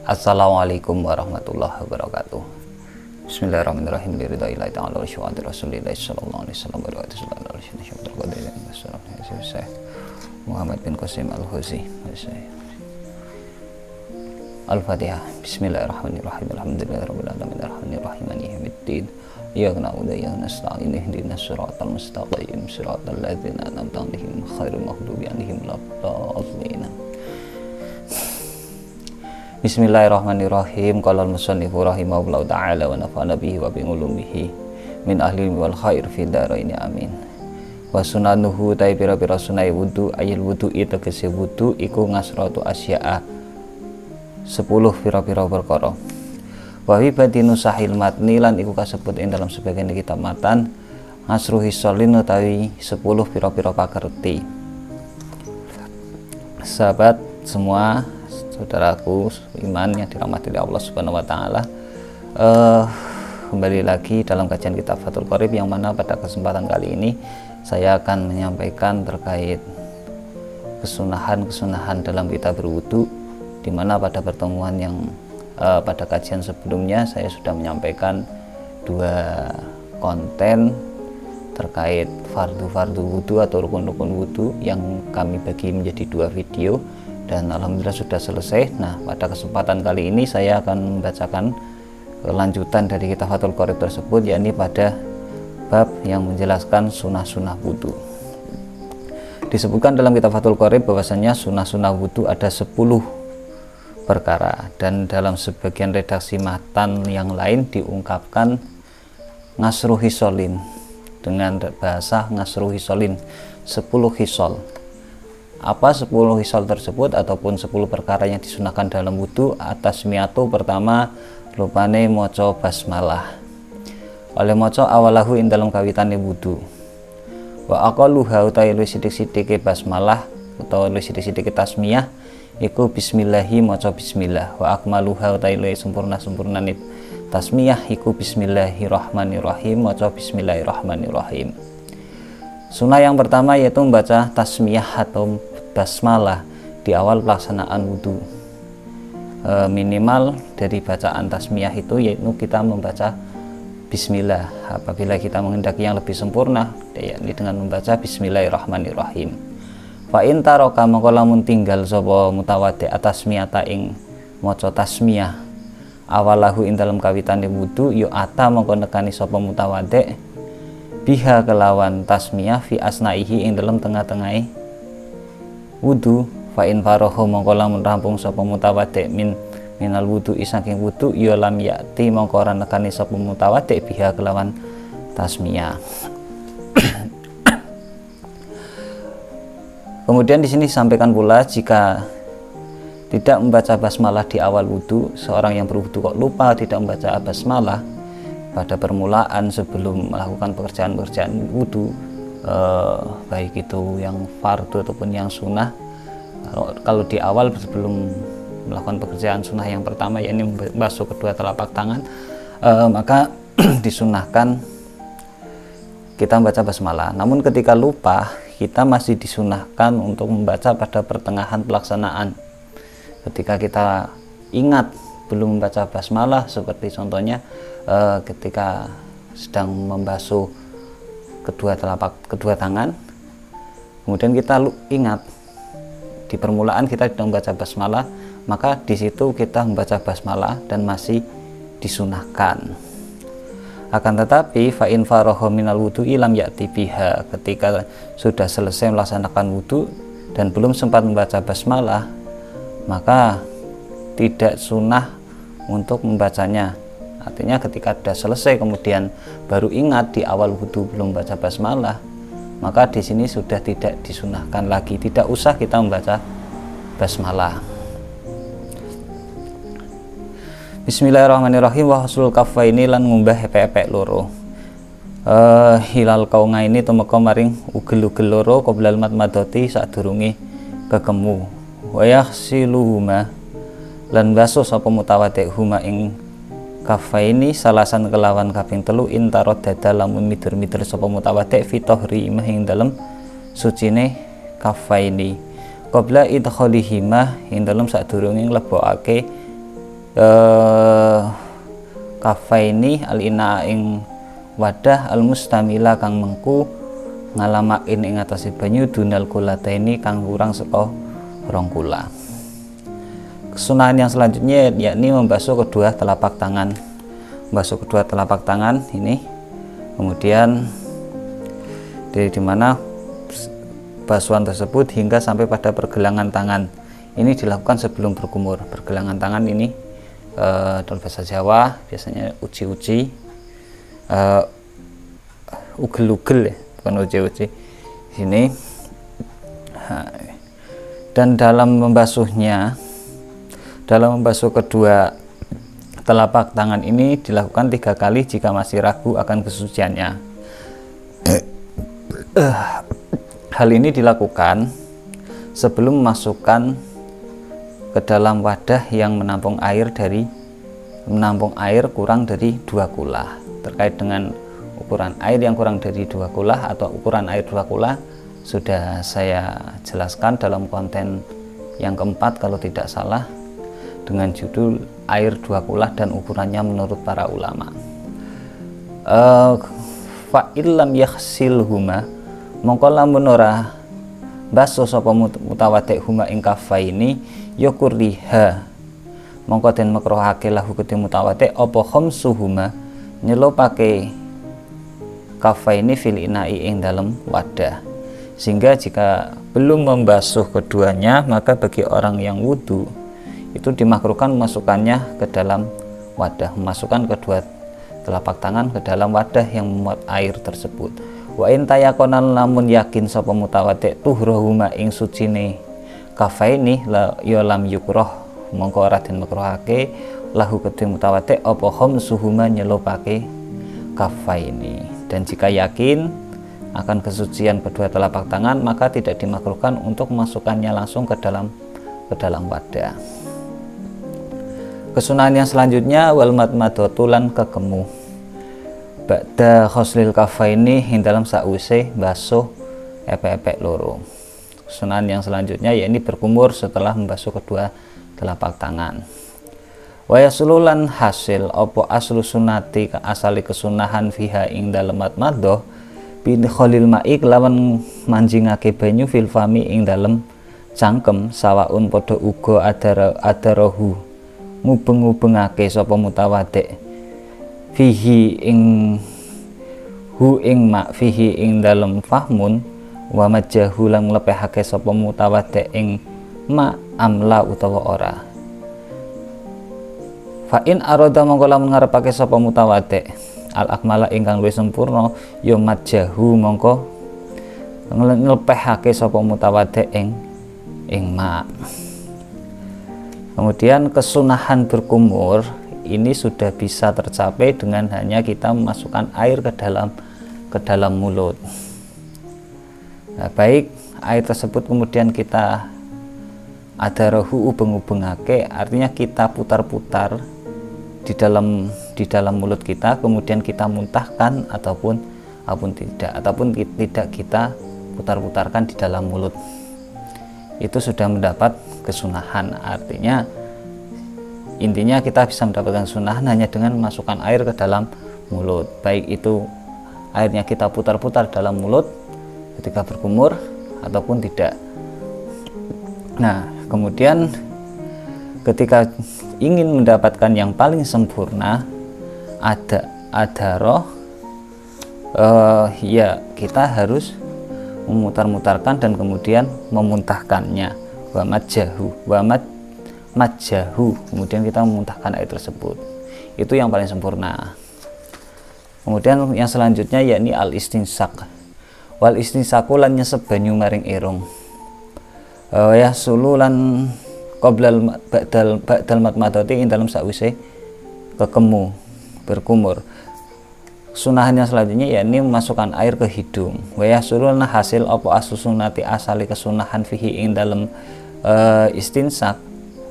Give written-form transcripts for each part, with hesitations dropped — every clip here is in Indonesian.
Assalamualaikum warahmatullahi wabarakatuh. Bismillahirrahmanirrahim. Lillahi ta'ala wa syuhadi Rasulillah sallallahu alaihi wasallam wa rahmatullahi Muhammad bin Qasim Al-Huzi. Al-Fatihah. Bismillahirrahmanirrahim. Alhamdulillahirabbil alamin arrahmanirrahim maliki yaumiddin. Iyyaka na'budu wa iyyaka nasta'in ihdinas siratal mustaqim siratal ladzina an'amta 'alaihim ghairil maghdubi 'alaihim waladdallin. Bismillahirrahmanirrahim. Qala al-musannifu rahimahullahu ta'ala wa nafa'ana bihi wa bi ulumihi min ahli wal khair fi darain amin. Wa sunanuhu ta pira-pira sunai wudu ayil wudu tegese wudu iku ngasratu asya'a 10 pira-pira perkara. Wa hibadinu sahil matni lan iku kasebut ing dalam sebagian kitab matan ngasruhi sholin utawi 10 pira-pira pakerti. Sahabat semua, saudaraku iman yang dirahmati oleh Allah Subhanahu wa taala, kembali lagi dalam kajian kitab Fathul Qorib, yang mana pada kesempatan kali ini saya akan menyampaikan terkait kesunahan dalam kita berwudu, di mana pada pertemuan yang pada kajian sebelumnya saya sudah menyampaikan 2 konten terkait fardu wudu atau rukun-rukun wudu yang kami bagi menjadi 2 video, dan alhamdulillah sudah selesai. Nah, pada kesempatan kali ini saya akan membacakan lanjutan dari kitab Fathul Qorib tersebut, yakni pada bab yang menjelaskan sunah-sunah wudu. Disebutkan dalam kitab Fathul Qorib bahwasanya sunah-sunah wudu ada 10 perkara, dan dalam sebagian redaksi matan yang lain diungkapkan ngasruhi sholin, dengan bahasa ngasruhi sholin 10 hisol. Apa 10 hisol tersebut ataupun 10 perkara yang disunahkan dalam wudu? Atasmiyatu, pertama rupane moco basmalah. Oleh moco awalahu ing dalam kawitane wudu. Wa aqalluha utawi luwih sithik-sithike basmalah utawa luwih sithik-sithike tasmiyah iku bismillahi moco bismillah. Wa akmaluha utawi luwih sempurnane tasmiyah iku bismillahirrahmanirrahim moco bismillahirrahmanirrahim. Sunnah yang pertama yaitu membaca tasmiyah atau basmalah di awal pelaksanaan wudhu. Minimal dari bacaan tasmiyah itu yaitu kita membaca bismillah. Apabila kita menghendaki yang lebih sempurna, yakni dengan membaca bismillahirrahmanirrahim. Fa in taraka mongko lamun tinggal sapa mutawaddi atasmiyata ing maca tasmiyah awalahu ing dalam kawitane wudhu, yo ata mongko nekani sapa mutawaddi biha kelawan tasmiyah fi asnaihi ing dalam tengah-tengahe wudu. Fa in farahu mongko lamun rampung sapa mutawaddi minal wudu saking wudu, ya lam yati mongko ora nekani sapa mutawaddi biha kelawan tasmiyah. Kemudian di sini disampaikan pula jika tidak membaca basmalah di awal wudu, seorang yang berwudu kok lupa tidak membaca basmalah pada permulaan sebelum melakukan pekerjaan wudu, baik itu yang fardu ataupun yang sunnah. Kalau di awal sebelum melakukan pekerjaan sunnah yang pertama, yakni membasuh kedua telapak tangan, maka disunahkan kita membaca basmalah. Namun ketika lupa, kita masih disunahkan untuk membaca pada pertengahan pelaksanaan. Ketika kita ingat belum membaca basmalah, seperti contohnya ketika sedang membasuh kedua tangan, kemudian kita ingat di permulaan kita sedang membaca basmalah, maka di situ kita membaca basmalah dan masih disunahkan. Akan tetapi fa in faraha minal wudu'i lam ya'ti biha, ketika sudah selesai melaksanakan wudu dan belum sempat membaca basmalah, maka tidak sunnah untuk membacanya. Artinya ketika sudah selesai kemudian baru ingat di awal wudu belum baca basmalah, maka di sini sudah tidak disunahkan lagi, tidak usah kita membaca basmalah. Bismillahirrahmanirrahim. Wa haslul kaffaini lan ngumbah epek-epek loro. Hilal kaunga ini tumeka maring ugel-ugel loro qoblal madmadati sadurunge kekemu. Wa yaghsiluhuma lan basuh sapa mutawaddi huma ing kaffaini salasan kelawan kaping 3 intarot dada lamun midur-midur sapa mutawaddi fi tahri ing dalem sucine kaffaini qabla idkhalihima ing dalem sadurunge nglebokake kafaini al-ina ing wadah al-mustamila kang mengku ngalamakin ing atase banyu dunal kulataini kang kurang saka 2 kula. Kesunahan yang selanjutnya yakni membasuh kedua telapak tangan. Membasuh kedua telapak tangan ini, kemudian dari dimana basuhan tersebut hingga sampai pada pergelangan tangan. Ini dilakukan sebelum berkumur. Pergelangan tangan ini dalam bahasa Jawa biasanya uci-uci, ugel-ugel ya, bukan uci-uci sini. Dan dalam membasuh kedua telapak tangan ini dilakukan 3 kali jika masih ragu akan kesuciannya. Hal ini dilakukan sebelum memasukkan ke dalam wadah yang menampung air kurang dari 2 kula. Terkait dengan ukuran air yang kurang dari 2 kula atau ukuran air 2 kula sudah saya jelaskan dalam konten yang keempat kalau tidak salah, dengan judul air 2 kula dan ukurannya menurut para ulama. Fa illam yaghsilhuma, mongko lamun ora basuh sapa mutawaddi huma ing kafaini yakuriha, mongko den makruhake lahu kedhe mutawaddi apa khamsuhuma nyelopake kafaini fil ina'i ing dalam wadah. Sehingga jika belum membasuh keduanya, maka bagi orang yang wudu itu dimakruhkan memasukkannya ke dalam wadah, memasukkan kedua telapak tangan ke dalam wadah yang memuat air tersebut. Wa in tayakonan lamun yakin sapa mutawaddi tuhrahuma ing sucine kafaini la ya lam yukroh, mongko ora den makruhake lahu kedhe mutawaddi apa khamsuhuma nyelopake kafaini. Dan jika yakin akan kesucian kedua telapak tangan, maka tidak dimakruhkan untuk memasukkannya langsung ke dalam wadah. Kesunahan yang selanjutnya wal madmadatulan kekemu ba'da khoslil kafaini ing dalam sause basuh epek-epek loro. Kesunahan yang selanjutnya yakni berkumur setelah membasuh kedua telapak tangan. Wa yaslulan hasil apa aslu sunati asali kesunahan fiha ing dalem madmadah bin khalil ma'i lawan manjingake banyu fil fami ing dalem cangkem sawaun padha uga adarahu ngubeng-ubengake sapa mutawaddi fihi ing mak fihi ing dalem fahmun wa majahu lan nglepehake sapa mutawaddi ing ma amla utawa ora. Fa in arada mongko lamun ngarepake sapa mutawaddi al akmala ingkang luwih sempurna ya majahu mongko nglepehake sapa mutawaddi ing ma. Kemudian kesunahan berkumur ini sudah bisa tercapai dengan hanya kita memasukkan air ke dalam mulut. Nah, baik air tersebut kemudian kita adarahu ubeng-ubengake, artinya kita putar-putar di dalam mulut kita, kemudian kita muntahkan ataupun tidak kita putar-putarkan di dalam mulut. Itu sudah mendapat kesunahan. Artinya intinya kita bisa mendapatkan sunahan hanya dengan memasukkan air ke dalam mulut, baik itu airnya kita putar-putar dalam mulut ketika berkumur ataupun tidak. Nah, kemudian ketika ingin mendapatkan yang paling sempurna ya kita harus memutar-mutarkan dan kemudian memuntahkannya. Wa majahu, kemudian kita memuntahkan air tersebut. Itu yang paling sempurna. Kemudian yang selanjutnya yakni al istinsak. Wal istinsaku lan nyesep banyu maring irung. Ya sululan qoblal ba'dal matmadati ing dalam sawise kekemu berkumur. Sunahannya selanjutnya yakni memasukkan air ke hidung. Wa yasulun hasil apa asusunati asali kesunahan fihi ing dalam istinsak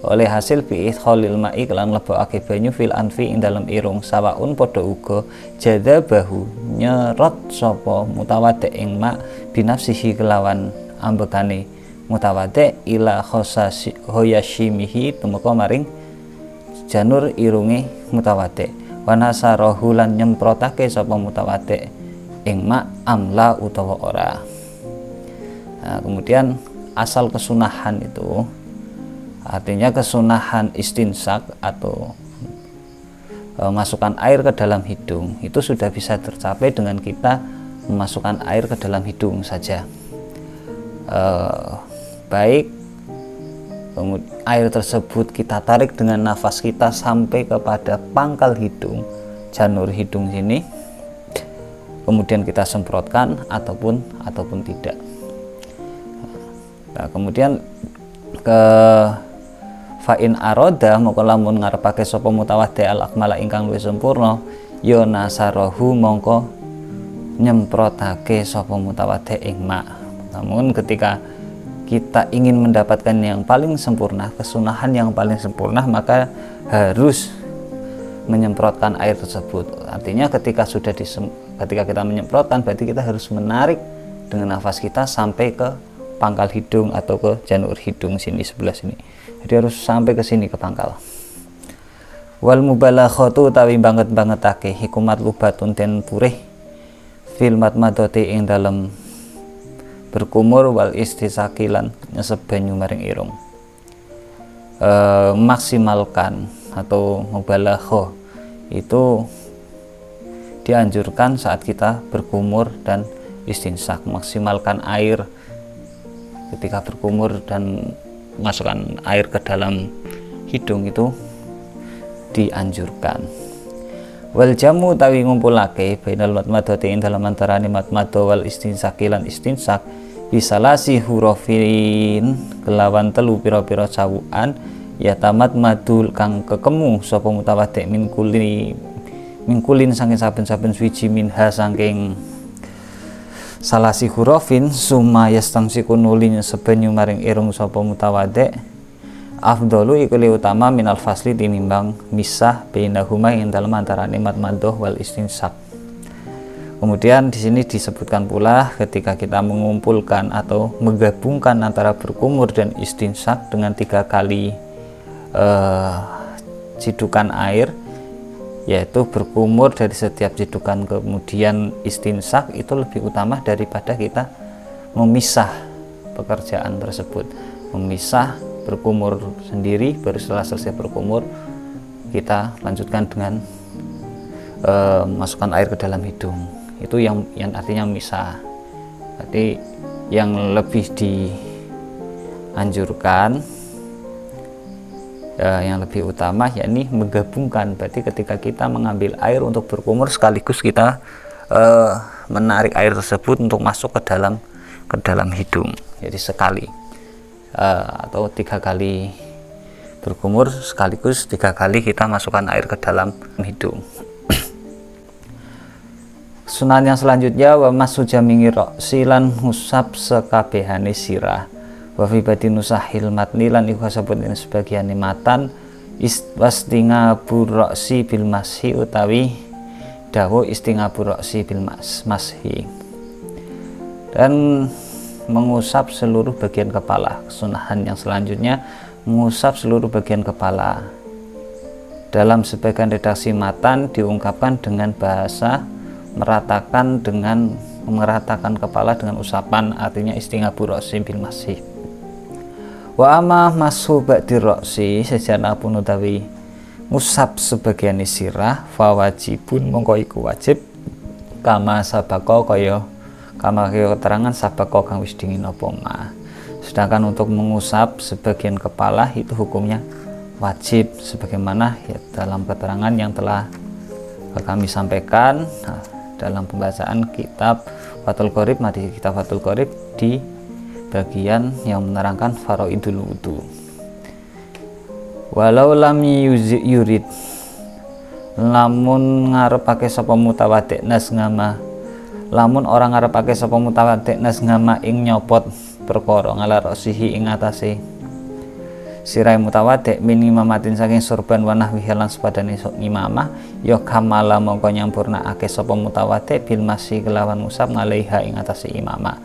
oleh hasil bi khalil ma'i kelan lebokake banyu fil anfi ing dalam irung sawaun padha uga jadabahu nyerot sapa mutawaddi ing ma binafsihi kelawan ambekane mutawaddi ila khosasi hoyashimihi tumeka maring janur irunge mutawaddi wa nasarahu lan nyemprotake sapa mutawaddi ing ma amla utawa ora. Nah, kemudian asal kesunahan itu artinya kesunahan istinsak atau masukkan air ke dalam hidung itu sudah bisa tercapai dengan kita memasukkan air ke dalam hidung saja. Baik air tersebut kita tarik dengan nafas kita sampai kepada pangkal hidung, janur hidung sini, kemudian kita semprotkan ataupun tidak. Nah, kemudian ke fa'in aroda moko lamun ngarepake sapa mutawaddi al akmala ingkang luwih sempurna ya nasarahu mongko nyemprotake sapa mutawaddi ing ma. Namun ketika kita ingin mendapatkan yang paling sempurna, kesunahan yang paling sempurna, maka harus menyemprotkan air tersebut. Artinya ketika kita menyemprotkan berarti kita harus menarik dengan nafas kita sampai ke pangkal hidung atau ke janur hidung sini, sebelah sini. Jadi harus sampai ke sini ke pangkal. Wal mubalaghatu tawi banget-bangetake hikumat lubatun den purih fil matmadati ing dalem berkumur wal istisakilan nyesep banyu maring irung. Maksimalkan atau mubalaghah itu dianjurkan saat kita berkumur dan istinsak. Maksimalkan air ketika berkumur dan masukkan air ke dalam hidung itu dianjurkan. Wal jamu tawi ngumpulake bainal matmadati ing dalam antarané matmado wal istinsaki lan istinsak bisalasi hurufin kelawan telu pira-pira cawukan ya tamat madul kang kekemu sapa mutawaddi mingkulin saking saben-saben suci minha saking salasi hurufin summa yastangsiku nulin sebanyu maring irung sapa mutawaddi afdalu iku luwih utama minal fasli tinimbang misah bainahuma ing dalem antarané matmadhah wal istinsak. Kemudian di sini disebutkan pula ketika kita mengumpulkan atau menggabungkan antara berkumur dan istinsak dengan 3 kali cidukan air, yaitu berkumur dari setiap cidukan kemudian istinsak, itu lebih utama daripada kita memisah pekerjaan tersebut, memisah berkumur sendiri baru setelah selesai berkumur kita lanjutkan dengan masukkan air ke dalam hidung. Itu yang artinya memisah. Jadi yang lebih dianjurkan yang lebih utama yakni menggabungkan. Berarti ketika kita mengambil air untuk berkumur sekaligus kita menarik air tersebut untuk masuk ke dalam hidung. Jadi sekali atau 3 kali berkumur sekaligus 3 kali kita masukkan air ke dalam hidung. Sunan yang selanjutnya wa masu jamingi silan musab sekabehane sirah wa fi badinusahil matni lan iku kasebut ing sebagian matan wastingabu roksi bil mashi utawi dawu istingabu roksi bil mashi dan mengusap seluruh bagian kepala. Kesunahan yang selanjutnya mengusap seluruh bagian kepala. Dalam sebagian redaksi matan diungkapkan dengan bahasa meratakan kepala dengan usapan, artinya istingabu roksi bil mashi. Wa amma masu ba'di roksi sejana pun utawi ngusap sebagian sirah fa wajibun mongko iku wajib kama sabako kaya keterangan sabako kang wis dingin apa ma. Sedangkan untuk mengusap sebagian kepala itu hukumnya wajib sebagaimana ya dalam keterangan yang telah kami sampaikan dalam pembacaan kitab Fathul Qorib, di kitab Fathul Qorib di bagian yang menerangkan faraidul wudu. Walau lam yurid lamun ngarepake sapa mutawaddi nas ngama lamun orang ngarepake sapa mutawaddi nas ngama ing nyopot perkara ngala rasihi ing atase sirai mutawaddi min imamatin saking surban wa nahwihi lan sepadane imamah ya kamala mongko nyampurnakake sapa mutawaddi bil masih kelawan musab ngalaiha ing atase imamah.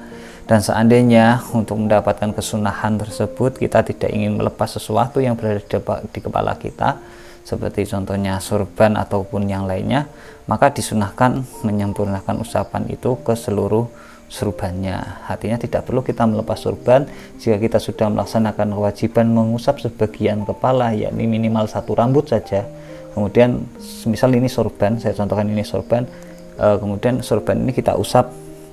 Dan seandainya untuk mendapatkan kesunahan tersebut kita tidak ingin melepas sesuatu yang berada di kepala kita seperti contohnya sorban ataupun yang lainnya, maka disunahkan menyempurnakan usapan itu ke seluruh surbannya. Artinya tidak perlu kita melepas surban jika kita sudah melaksanakan kewajiban mengusap sebagian kepala, yakni minimal satu rambut saja. Kemudian misal ini sorban, saya contohkan ini sorban, kemudian sorban ini kita usap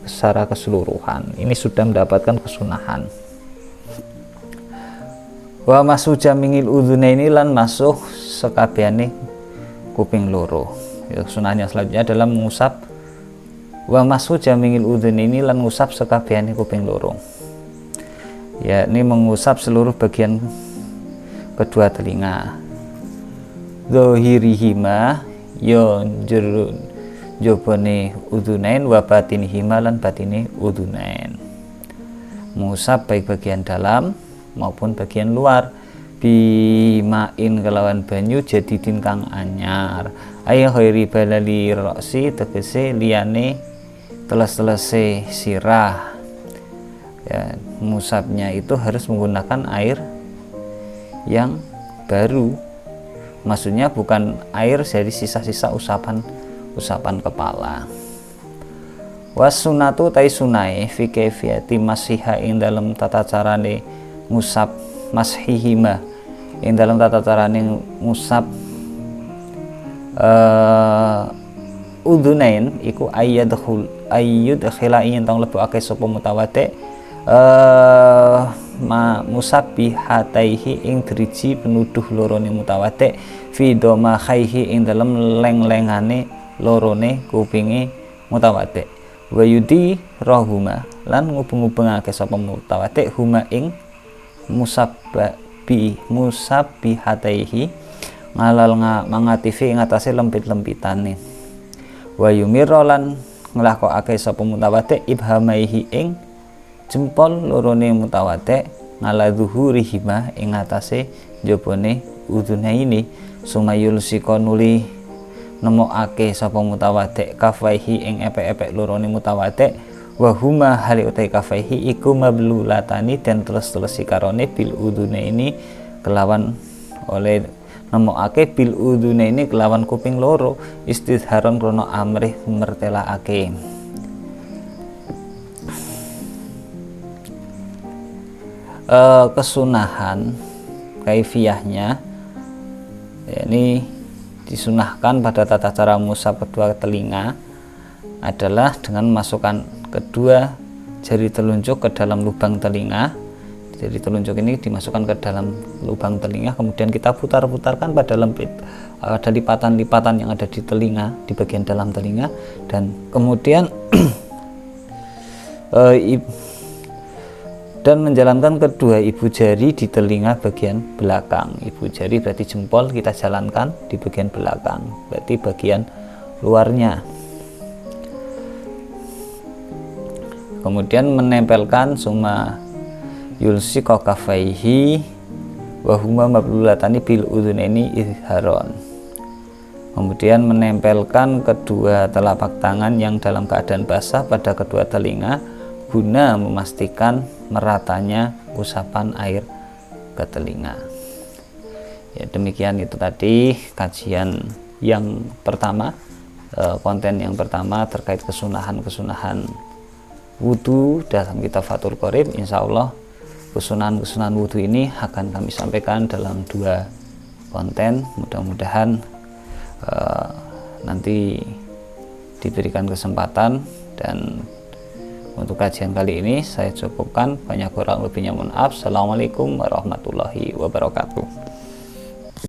secara keseluruhan, ini sudah mendapatkan kesunahan. Wa masu jamingil udhunaini lan masuh sekabehane kuping loro. Ya, sunahnya selanjutnya adalah mengusap wa masu jamingil udhunaini lan ngusap sekabehane kuping loro. Ya, ini mengusap seluruh bagian kedua telinga. Zahirihima ya jerun jobone udhunain wa batinihima lan batine udhunain. Mengusap baik bagian dalam maupun bagian luar, bimain kelawan banyu jadidin kang anyar, ayah khairi balali roksi tegese liyane teles-telese sirah. Ya, mengusapnya itu harus menggunakan air yang baru, maksudnya bukan air dari sisa-sisa usapan kepala. Wasunatu tai sunai fi kaifiyati masiha ing dalam tata carane ngusap mashihima ing dalam tata carane ngusap udhunain iku ayyudkhila ing tong lebokake sapa mutawaddi musabbihataihi ing driji penuduh lorone mutawaddi fi domakhaihi ing dalam leng-lengane lorone kupinge mutawaddi wa yudi rahuma lan ngubeng-ubengake sapa mutawaddi huma ing musabbihataihi ngalal mangatifi ing atase lempit-lempitane wa yumira lan nglakokake sapa mutawaddi ibhamaihi ing jempol lorone mutawaddi ngala zuhurihima ing atase jabone udhunaini sumayul sikonuli nemokake sapa mutawaddi kafaihi ing epek-epek lorone mutawaddi wa huma hali utai kafaihi iku mablulatani dan terus-terus karone bil udhunaini kelawan oleh nemokake bil udhunaini kelawan kuping loro istidharon krono amrih mertelaake. Kesunahan kaifiyahnya ini disunahkan pada tata cara mengusap kedua telinga adalah dengan memasukkan kedua jari telunjuk ke dalam lubang telinga. Jari telunjuk ini dimasukkan ke dalam lubang telinga, kemudian kita putar-putarkan pada ada lipatan-lipatan yang ada di telinga, di bagian dalam telinga, dan kemudian dan menjalankan kedua ibu jari di telinga bagian belakang. Ibu jari berarti jempol, kita jalankan di bagian belakang, berarti bagian luarnya. Kemudian menempelkan summa yulsiqa kafaihi wa huma mablulatani bil udhunaini izharon. Kemudian menempelkan kedua telapak tangan yang dalam keadaan basah pada kedua telinga guna memastikan meratanya usapan air ke telinga. Ya, demikian itu tadi kajian yang pertama, konten yang pertama terkait kesunahan wudhu dalam kitab Fathul Qorib. Insya Allah kesunahan wudhu ini akan kami sampaikan dalam 2 konten. Mudah-mudahan nanti diberikan kesempatan, dan untuk kajian kali ini saya cukupkan. Banyak kurang lebihnya mohon maaf. Assalamualaikum warahmatullahi wabarakatuh.